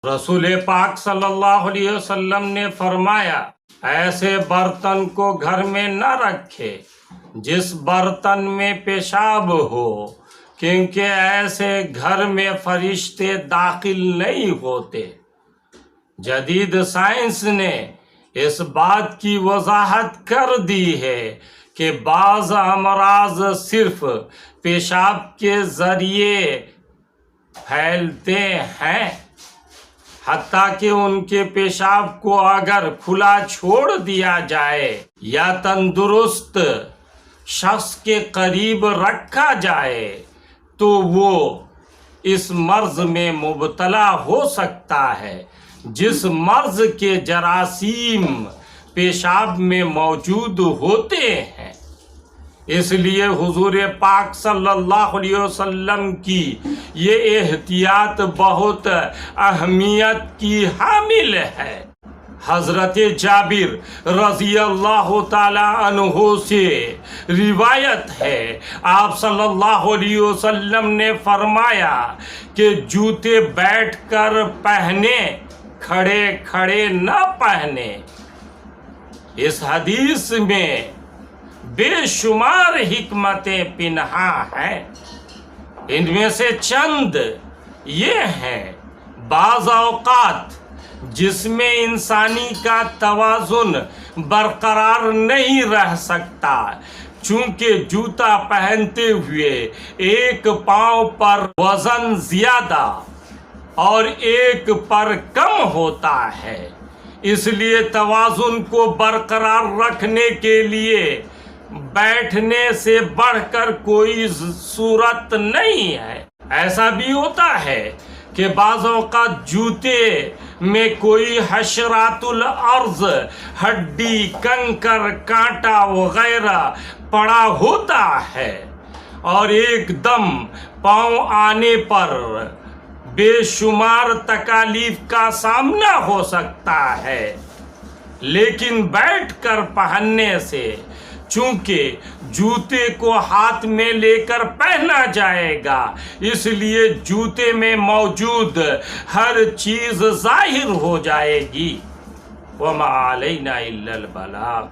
رسول پاک صلی اللہ علیہ وسلم نے فرمایا ایسے برتن کو گھر میں نہ رکھے جس برتن میں پیشاب ہو، کیونکہ ایسے گھر میں فرشتے داخل نہیں ہوتے۔ جدید سائنس نے اس بات کی وضاحت کر دی ہے کہ بعض امراض صرف پیشاب کے ذریعے پھیلتے ہیں، حتیٰ کہ ان کے پیشاب کو اگر کھلا چھوڑ دیا جائے یا تندرست شخص کے قریب رکھا جائے تو وہ اس مرض میں مبتلا ہو سکتا ہے جس مرض کے جراثیم پیشاب میں موجود ہوتے ہیں۔ اس لیے حضور پاک صلی اللہ علیہ وسلم کی یہ احتیاط بہت اہمیت کی حامل ہے۔ حضرت جابر رضی اللہ تعالی عنہ سے روایت ہے، آپ صلی اللہ علیہ وسلم نے فرمایا کہ جوتے بیٹھ کر پہنے، کھڑے کھڑے نہ پہنے۔ اس حدیث میں بے شمار حکمتیں پنہاں ہیں۔ ان میں سے چند یہ ہیں، بعض اوقات جسم انسانی کا توازن برقرار نہیں رہ سکتا، چونکہ جوتا پہنتے ہوئے ایک پاؤں پر وزن زیادہ اور ایک پر کم ہوتا ہے۔ اس لیے توازن کو برقرار رکھنے کے لیے بیٹھنے سے بڑھ کر کوئی صورت نہیں ہے۔ ایسا بھی ہوتا ہے کہ بعض اوقات جوتے میں کوئی حشرات الارض، ہڈی، کنکر، کانٹا وغیرہ پڑا ہوتا ہے اور ایک دم پاؤں آنے پر بے شمار تکالیف کا سامنا ہو سکتا ہے، لیکن بیٹھ کر پہننے سے چونکہ جوتے کو ہاتھ میں لے کر پہنا جائے گا، اس لیے جوتے میں موجود ہر چیز ظاہر ہو جائے گی۔ وَمَا عَلَيْنَا إِلَّا الْبَلَاغُ۔